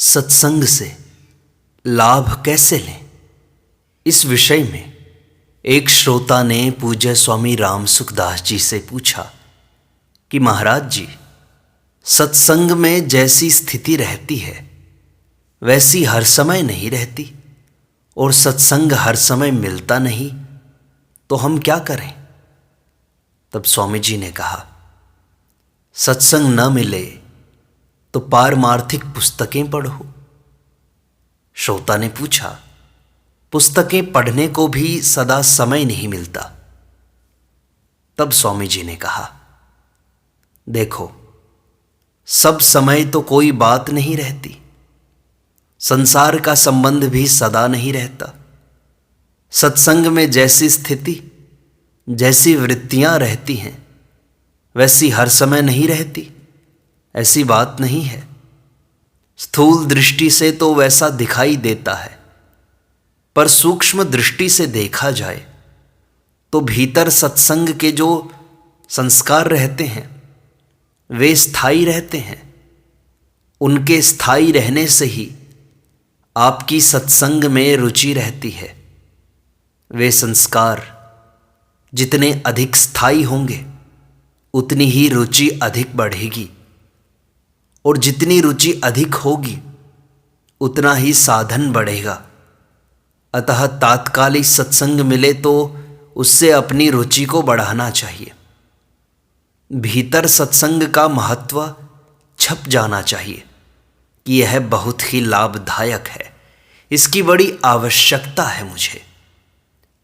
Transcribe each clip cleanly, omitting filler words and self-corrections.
सत्संग से लाभ कैसे लें, इस विषय में एक श्रोता ने पूज्य स्वामी राम सुखदास जी से पूछा कि महाराज जी, सत्संग में जैसी स्थिति रहती है वैसी हर समय नहीं रहती और सत्संग हर समय मिलता नहीं, तो हम क्या करें। तब स्वामी जी ने कहा, सत्संग न मिले तो पारमार्थिक पुस्तकें पढ़ो। श्रोता ने पूछा, पुस्तकें पढ़ने को भी सदा समय नहीं मिलता। तब स्वामी जी ने कहा, देखो, सब समय तो कोई बात नहीं रहती, संसार का संबंध भी सदा नहीं रहता। सत्संग में जैसी स्थिति, जैसी वृत्तियां रहती हैं वैसी हर समय नहीं रहती, ऐसी बात नहीं है। स्थूल दृष्टि से तो वैसा दिखाई देता है, पर सूक्ष्म दृष्टि से देखा जाए तो भीतर सत्संग के जो संस्कार रहते हैं वे स्थायी रहते हैं। उनके स्थायी रहने से ही आपकी सत्संग में रुचि रहती है। वे संस्कार जितने अधिक स्थायी होंगे उतनी ही रुचि अधिक बढ़ेगी, और जितनी रुचि अधिक होगी उतना ही साधन बढ़ेगा। अतः तात्कालिक सत्संग मिले तो उससे अपनी रुचि को बढ़ाना चाहिए। भीतर सत्संग का महत्व छप जाना चाहिए कि यह बहुत ही लाभदायक है, इसकी बड़ी आवश्यकता है मुझे।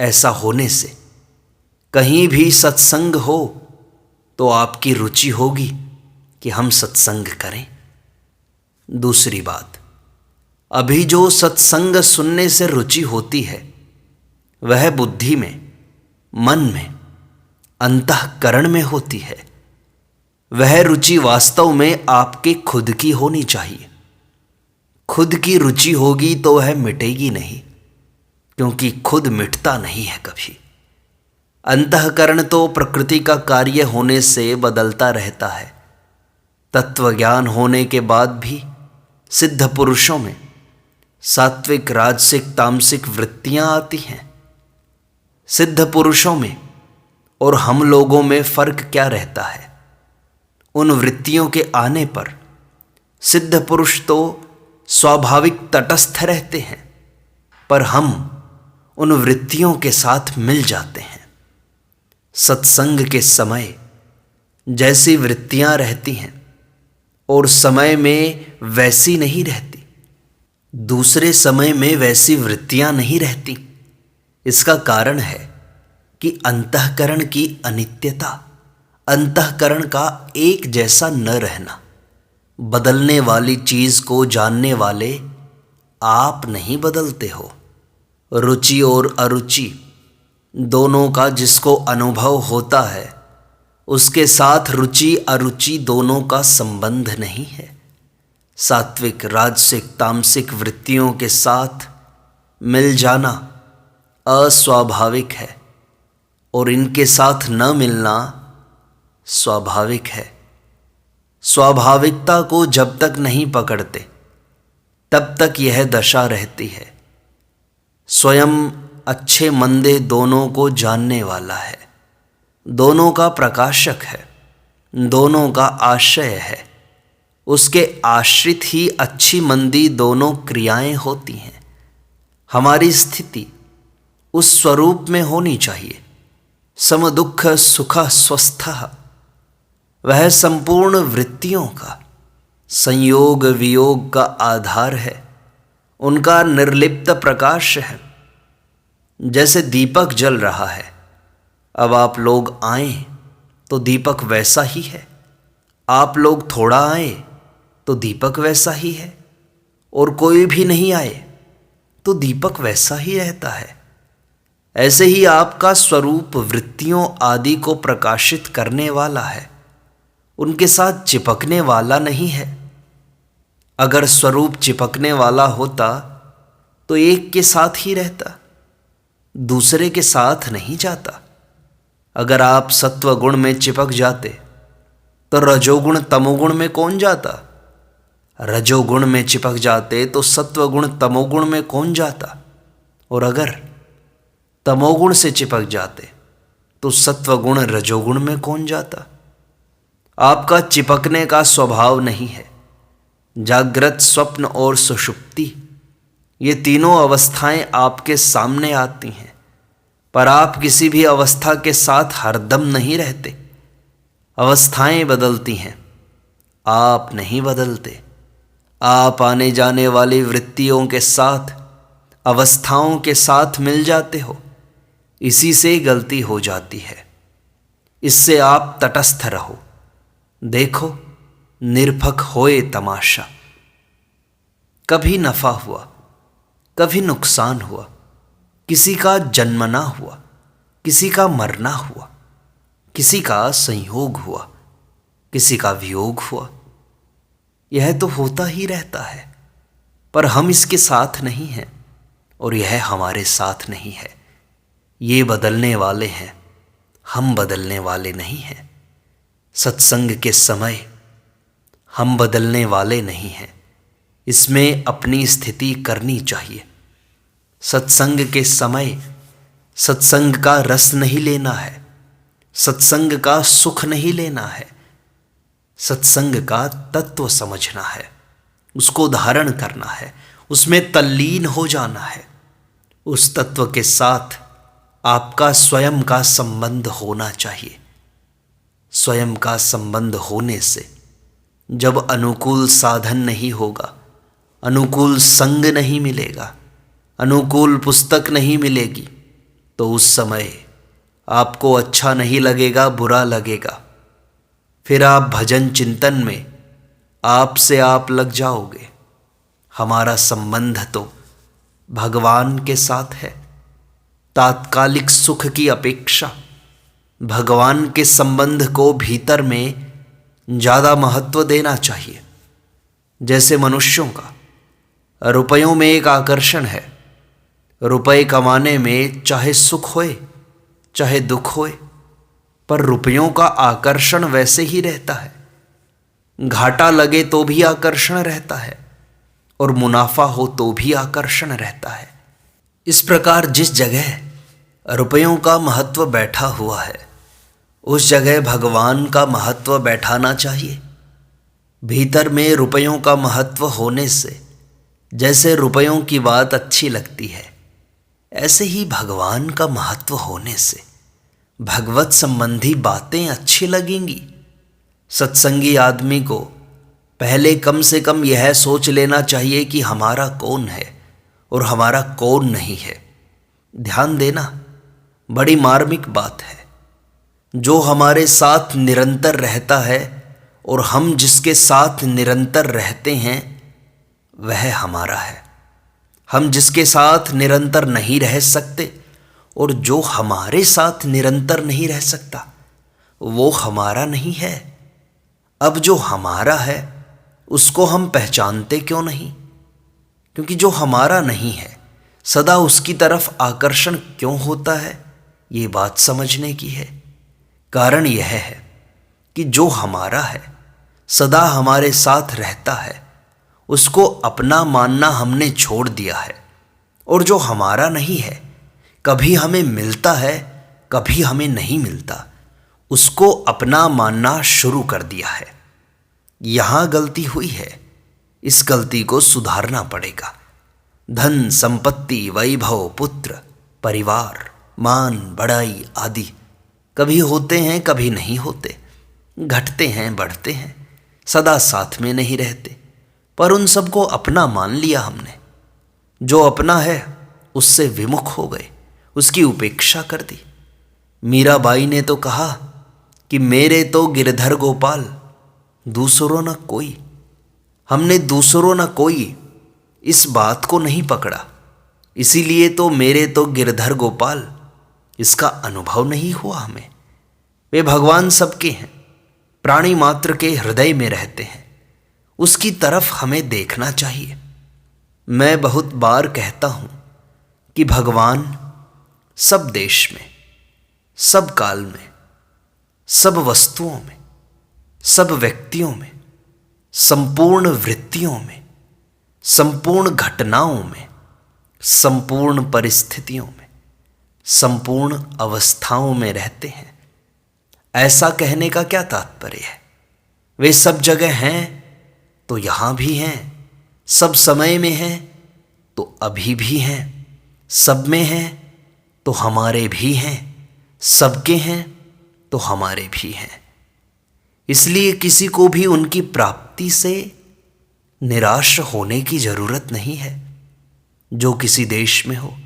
ऐसा होने से कहीं भी सत्संग हो तो आपकी रुचि होगी कि हम सत्संग करें। दूसरी बात, अभी जो सत्संग सुनने से रुचि होती है वह बुद्धि में, मन में, अंतःकरण में होती है। वह रुचि वास्तव में आपके खुद की होनी चाहिए। खुद की रुचि होगी तो वह मिटेगी नहीं, क्योंकि खुद मिटता नहीं है कभी। अंतःकरण तो प्रकृति का कार्य होने से बदलता रहता है। तत्व ज्ञान होने के बाद भी सिद्ध पुरुषों में सात्विक, राजसिक, तामसिक वृत्तियां आती हैं। सिद्ध पुरुषों में और हम लोगों में फर्क क्या रहता है? उन वृत्तियों के आने पर सिद्ध पुरुष तो स्वाभाविक तटस्थ रहते हैं, पर हम उन वृत्तियों के साथ मिल जाते हैं। सत्संग के समय जैसी वृत्तियां रहती हैं और समय में वैसी नहीं रहती, दूसरे समय में वैसी वृत्तियां नहीं रहती। इसका कारण है कि अंतःकरण की अनित्यता, अंतःकरण का एक जैसा न रहना। बदलने वाली चीज को जानने वाले आप नहीं बदलते हो। रुचि और अरुचि दोनों का जिसको अनुभव होता है उसके साथ रुचि अरुचि दोनों का संबंध नहीं है। सात्विक, राजसिक, तामसिक वृत्तियों के साथ मिल जाना अस्वाभाविक है और इनके साथ न मिलना स्वाभाविक है। स्वाभाविकता को जब तक नहीं पकड़ते तब तक यह दशा रहती है। स्वयं अच्छे मंदे दोनों को जानने वाला है, दोनों का प्रकाशक है, दोनों का आश्रय है। उसके आश्रित ही अच्छी मंदी दोनों क्रियाएं होती हैं। हमारी स्थिति उस स्वरूप में होनी चाहिए। सम दुख सुख स्वस्थः, वह संपूर्ण वृत्तियों का संयोग वियोग का आधार है, उनका निर्लिप्त प्रकाश है। जैसे दीपक जल रहा है, अब आप लोग आए तो दीपक वैसा ही है, आप लोग थोड़ा आए तो दीपक वैसा ही है, और कोई भी नहीं आए तो दीपक वैसा ही रहता है। ऐसे ही आपका स्वरूप वृत्तियों आदि को प्रकाशित करने वाला है, उनके साथ चिपकने वाला नहीं है। अगर स्वरूप चिपकने वाला होता तो एक के साथ ही रहता, दूसरे के साथ नहीं जाता। अगर आप सत्व गुण में चिपक जाते तो रजोगुण तमोगुण में कौन जाता? रजोगुण में चिपक जाते तो सत्वगुण तमोगुण में कौन जाता, और अगर तमोगुण से चिपक जाते तो सत्वगुण रजोगुण में कौन जाता। आपका चिपकने का स्वभाव नहीं है। जागृत, स्वप्न और सुषुप्ति, ये तीनों अवस्थाएं आपके सामने आती हैं, पर आप किसी भी अवस्था के साथ हरदम नहीं रहते। अवस्थाएं बदलती हैं, आप नहीं बदलते। आप आने जाने वाली वृत्तियों के साथ, अवस्थाओं के साथ मिल जाते हो। इसी से गलती हो जाती है। इससे आप तटस्थ रहो, देखो निरपक होए तमाशा। कभी नफा हुआ, कभी नुकसान हुआ, किसी का जन्मना हुआ, किसी का मरना हुआ, किसी का संयोग हुआ, किसी का वियोग हुआ। यह तो होता ही रहता है, पर हम इसके साथ नहीं हैं और यह हमारे साथ नहीं है। ये बदलने वाले हैं, हम बदलने वाले नहीं हैं। सत्संग के समय हम बदलने वाले नहीं हैं, इसमें अपनी स्थिति करनी चाहिए। सत्संग के समय सत्संग का रस नहीं लेना है, सत्संग का सुख नहीं लेना है, सत्संग का तत्व समझना है, उसको धारण करना है, उसमें तल्लीन हो जाना है। उस तत्व के साथ आपका स्वयं का संबंध होना चाहिए। स्वयं का संबंध होने से जब अनुकूल साधन नहीं होगा, अनुकूल संग नहीं मिलेगा, अनुकूल पुस्तक नहीं मिलेगी, तो उस समय आपको अच्छा नहीं लगेगा, बुरा लगेगा। फिर आप भजन चिंतन में आप से आप लग जाओगे। हमारा संबंध तो भगवान के साथ है। तात्कालिक सुख की अपेक्षा भगवान के संबंध को भीतर में ज़्यादा महत्व देना चाहिए। जैसे मनुष्यों का रुपयों में एक आकर्षण है। रुपए कमाने में चाहे सुख होए चाहे दुख होए, पर रुपयों का आकर्षण वैसे ही रहता है। घाटा लगे तो भी आकर्षण रहता है और मुनाफा हो तो भी आकर्षण रहता है। इस प्रकार जिस जगह रुपयों का महत्व बैठा हुआ है, उस जगह भगवान का महत्व बैठाना चाहिए। भीतर में रुपयों का महत्व होने से जैसे रुपयों की बात अच्छी लगती है, ऐसे ही भगवान का महत्व होने से भगवत संबंधी बातें अच्छी लगेंगी। सत्संगी आदमी को पहले कम से कम यह सोच लेना चाहिए कि हमारा कौन है और हमारा कौन नहीं है। ध्यान देना, बड़ी मार्मिक बात है। जो हमारे साथ निरंतर रहता है और हम जिसके साथ निरंतर रहते हैं वह हमारा है। हम जिसके साथ निरंतर नहीं रह सकते और जो हमारे साथ निरंतर नहीं रह सकता वो हमारा नहीं है। अब जो हमारा है उसको हम पहचानते क्यों नहीं? क्योंकि जो हमारा नहीं है सदा उसकी तरफ आकर्षण क्यों होता है, ये बात समझने की है। कारण यह है कि जो हमारा है सदा हमारे साथ रहता है, उसको अपना मानना हमने छोड़ दिया है। और जो हमारा नहीं है, कभी हमें मिलता है कभी हमें नहीं मिलता, उसको अपना मानना शुरू कर दिया है। यहाँ गलती हुई है, इस गलती को सुधारना पड़ेगा। धन, संपत्ति, वैभव, पुत्र, परिवार, मान, बड़ाई आदि कभी होते हैं कभी नहीं होते, घटते हैं बढ़ते हैं, सदा साथ में नहीं रहते, पर उन सबको अपना मान लिया हमने। जो अपना है उससे विमुख हो गए, उसकी उपेक्षा कर दी। मीराबाई ने तो कहा कि मेरे तो गिरधर गोपाल, दूसरों न कोई। हमने दूसरों न कोई इस बात को नहीं पकड़ा, इसीलिए तो मेरे तो गिरधर गोपाल इसका अनुभव नहीं हुआ हमें। वे भगवान सबके हैं, प्राणी मात्र के हृदय में रहते हैं, उसकी तरफ हमें देखना चाहिए। मैं बहुत बार कहता हूँ कि भगवान सब देश में, सब काल में, सब वस्तुओं में, सब व्यक्तियों में, संपूर्ण वृत्तियों में, संपूर्ण घटनाओं में, संपूर्ण परिस्थितियों में, संपूर्ण अवस्थाओं में रहते हैं। ऐसा कहने का क्या तात्पर्य है? वे सब जगह हैं तो यहाँ भी हैं, सब समय में हैं तो अभी भी हैं, सब में हैं तो हमारे भी हैं, सबके हैं तो हमारे भी हैं। इसलिए किसी को भी उनकी प्राप्ति से निराश होने की जरूरत नहीं है। जो किसी देश में हो,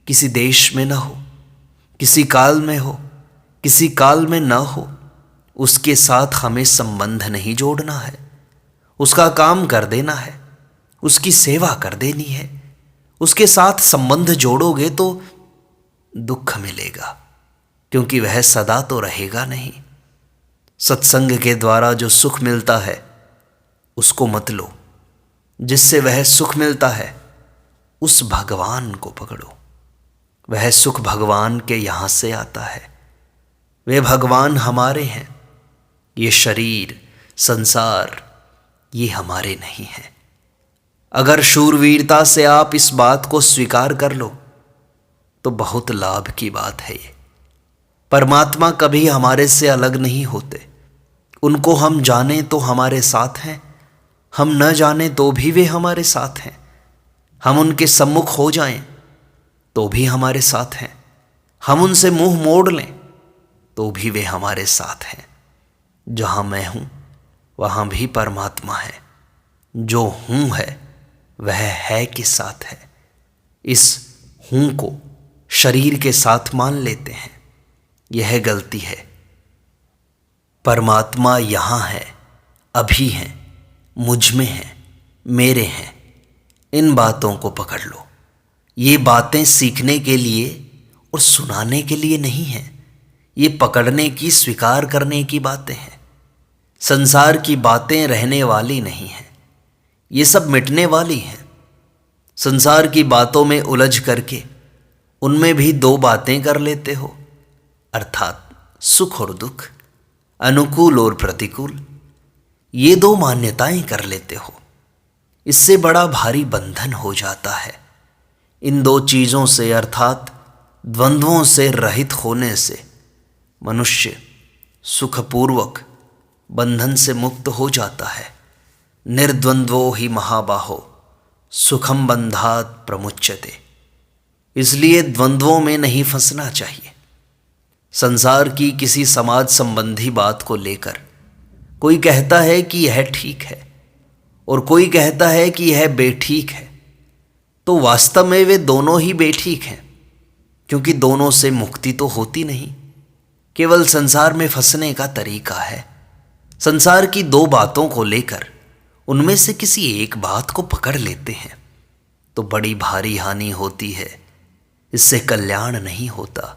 किसी देश में न हो, किसी काल में हो, किसी काल में न हो, उसके साथ हमें संबंध नहीं जोड़ना है। उसका काम कर देना है, उसकी सेवा कर देनी है। उसके साथ संबंध जोड़ोगे तो दुख मिलेगा, क्योंकि वह सदा तो रहेगा नहीं। सत्संग के द्वारा जो सुख मिलता है उसको मत लो, जिससे वह सुख मिलता है उस भगवान को पकड़ो। वह सुख भगवान के यहाँ से आता है। वे भगवान हमारे हैं। ये शरीर, संसार, ये हमारे नहीं हैं। अगर शूरवीरता से आप इस बात को स्वीकार कर लो तो बहुत लाभ की बात है ये। परमात्मा कभी हमारे से अलग नहीं होते। उनको हम जाने तो हमारे साथ हैं, हम न जाने तो भी वे हमारे साथ हैं। हम उनके सम्मुख हो जाएं तो भी हमारे साथ हैं, हम उनसे मुंह मोड़ लें तो भी वे हमारे साथ हैं। जहाँ मैं हूँ वहाँ भी परमात्मा है। जो हूँ है वह है के साथ है। इस हूँ को शरीर के साथ मान लेते हैं, यह गलती है। परमात्मा यहाँ है, अभी है, मुझ में है, मेरे हैं। इन बातों को पकड़ लो। ये बातें सीखने के लिए और सुनाने के लिए नहीं हैं। ये पकड़ने की, स्वीकार करने की बातें हैं। संसार की बातें रहने वाली नहीं हैं, ये सब मिटने वाली हैं। संसार की बातों में उलझ करके उनमें भी दो बातें कर लेते हो, अर्थात सुख और दुख, अनुकूल और प्रतिकूल। ये दो मान्यताएं कर लेते हो। इससे बड़ा भारी बंधन हो जाता है। इन दो चीज़ों से अर्थात द्वंद्वों से रहित होने से मनुष्य सुखपूर्वक बंधन से मुक्त हो जाता है। निर्द्वंद्वो ही महाबाहो सुखम बंधात प्रमुच्यते। इसलिए द्वंद्वों में नहीं फंसना चाहिए। संसार की किसी समाज संबंधी बात को लेकर कोई कहता है कि यह ठीक है और कोई कहता है कि यह बेठीक है, तो वास्तव में वे दोनों ही बेठीक हैं, क्योंकि दोनों से मुक्ति तो होती नहीं। केवल संसार में फंसने का तरीका है। संसार की दो बातों को लेकर उनमें से किसी एक बात को पकड़ लेते हैं तो बड़ी भारी हानि होती है। इससे कल्याण नहीं होता।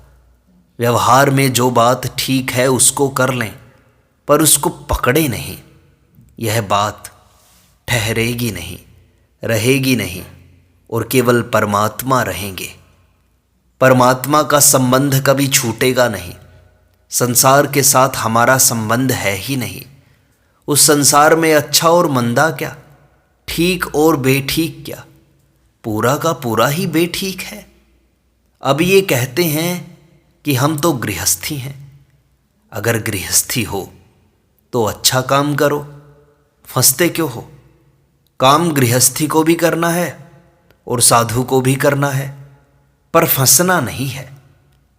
व्यवहार में जो बात ठीक है उसको कर लें, पर उसको पकड़े नहीं। यह बात ठहरेगी नहीं, रहेगी नहीं, और केवल परमात्मा रहेंगे। परमात्मा का संबंध कभी छूटेगा नहीं। संसार के साथ हमारा संबंध है ही नहीं। उस संसार में अच्छा और मंदा क्या, ठीक और बेठीक क्या, पूरा का पूरा ही बेठीक है। अब ये कहते हैं कि हम तो गृहस्थी हैं। अगर गृहस्थी हो तो अच्छा काम करो, फंसते क्यों हो? काम गृहस्थी को भी करना है और साधु को भी करना है, पर फंसना नहीं है।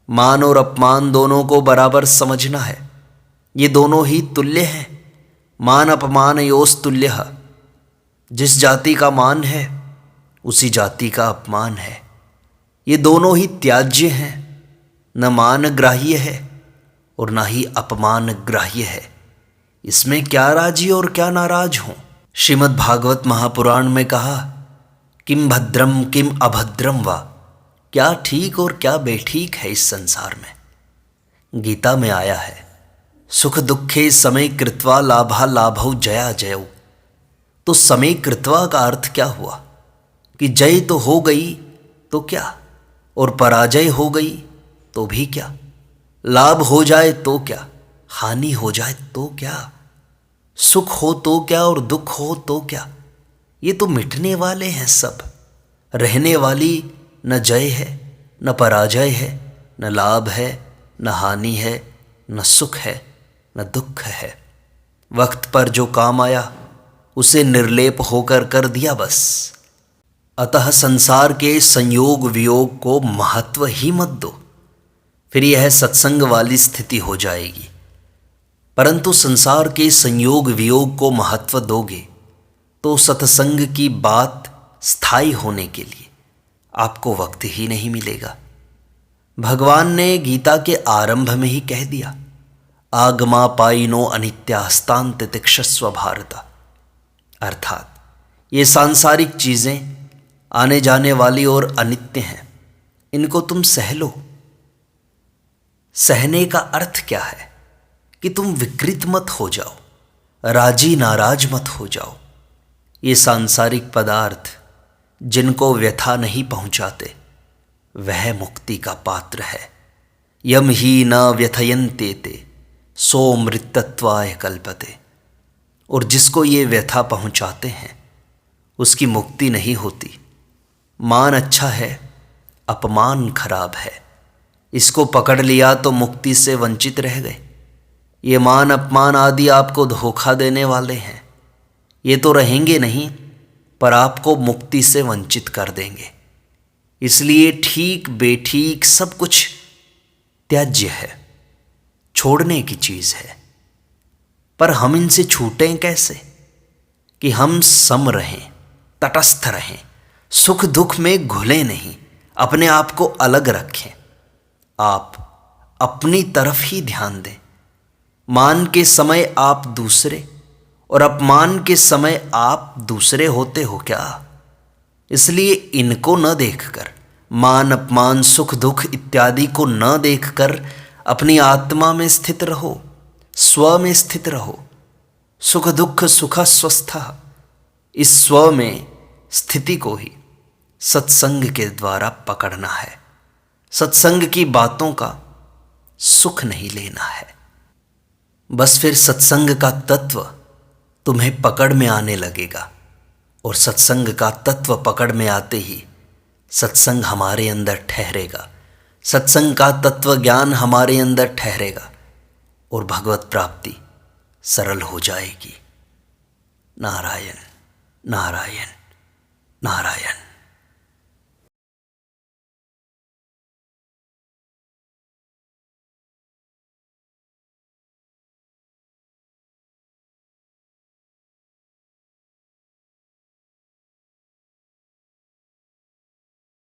मान और अपमान दोनों को बराबर समझना है। ये दोनों ही तुल्य हैं। मान अपमान योस तुल्य। जिस जाति का मान है उसी जाति का अपमान है। ये दोनों ही त्याज्य हैं। न मान ग्राह्य है और न ही अपमान ग्राह्य है। इसमें क्या राजी और क्या नाराज हों। श्रीमद् भागवत महापुराण में कहा, किम भद्रम किम अभद्रम वा, क्या ठीक और क्या बेठीक है इस संसार में। गीता में आया है, सुख दुखे समय कृत्वा लाभा लाभौ जया जयौ। तो समय कृत्वा का अर्थ क्या हुआ कि जय तो हो गई तो क्या, और पराजय हो गई तो भी क्या, लाभ हो जाए तो क्या, हानि हो जाए तो क्या। सुख हो तो क्या और दुख हो तो क्या, ये तो मिटने वाले हैं सब। रहने वाली न जय है न पराजय है, न लाभ है न हानि है, न सुख है न दुख है। वक्त पर जो काम आया उसे निर्लेप होकर कर दिया बस। अतः संसार के संयोग वियोग को महत्व ही मत दो, फिर यह सत्संग वाली स्थिति हो जाएगी। परंतु संसार के संयोग वियोग को महत्व दोगे तो सत्संग की बात स्थायी होने के लिए आपको वक्त ही नहीं मिलेगा। भगवान ने गीता के आरंभ में ही कह दिया, आगमा पाइनो अनित्यास्तान तितिक्षस्व भारत। अर्थात ये सांसारिक चीज़ें आने जाने वाली और अनित्य हैं, इनको तुम सह लो। सहने का अर्थ क्या है कि तुम विकृत मत हो जाओ, राजी नाराज मत हो जाओ। ये सांसारिक पदार्थ जिनको व्यथा नहीं पहुंचाते वह मुक्ति का पात्र है। यम ही न व्यथयन्ते ते सो मृतत्वाय कल्पते। और जिसको ये व्यथा पहुंचाते हैं उसकी मुक्ति नहीं होती। मान अच्छा है, अपमान खराब है। इसको पकड़ लिया तो मुक्ति से वंचित रह गए। ये मान अपमान आदि आपको धोखा देने वाले हैं। ये तो रहेंगे नहीं पर आपको मुक्ति से वंचित कर देंगे। इसलिए ठीक बेठीक सब कुछ त्याज्य है, छोड़ने की चीज़ है। पर हम इनसे छूटें कैसे कि हम सम रहें, तटस्थ रहें, सुख दुख में घुलें नहीं, अपने आप को अलग रखें। आप अपनी तरफ ही ध्यान दें। मान के समय आप दूसरे और अपमान के समय आप दूसरे होते हो क्या? इसलिए इनको न देखकर, मान अपमान सुख दुख इत्यादि को न देखकर अपनी आत्मा में स्थित रहो, स्व में स्थित रहो। सुख दुख सुख स्वस्थ, इस स्व में स्थिति को ही सत्संग के द्वारा पकड़ना है। सत्संग की बातों का सुख नहीं लेना है। बस फिर सत्संग का तत्व तुम्हें पकड़ में आने लगेगा और सत्संग का तत्व पकड़ में आते ही सत्संग हमारे अंदर ठहरेगा, सत्संग का तत्व ज्ञान हमारे अंदर ठहरेगा और भगवत प्राप्ति सरल हो जाएगी। नारायण नारायण नारायण।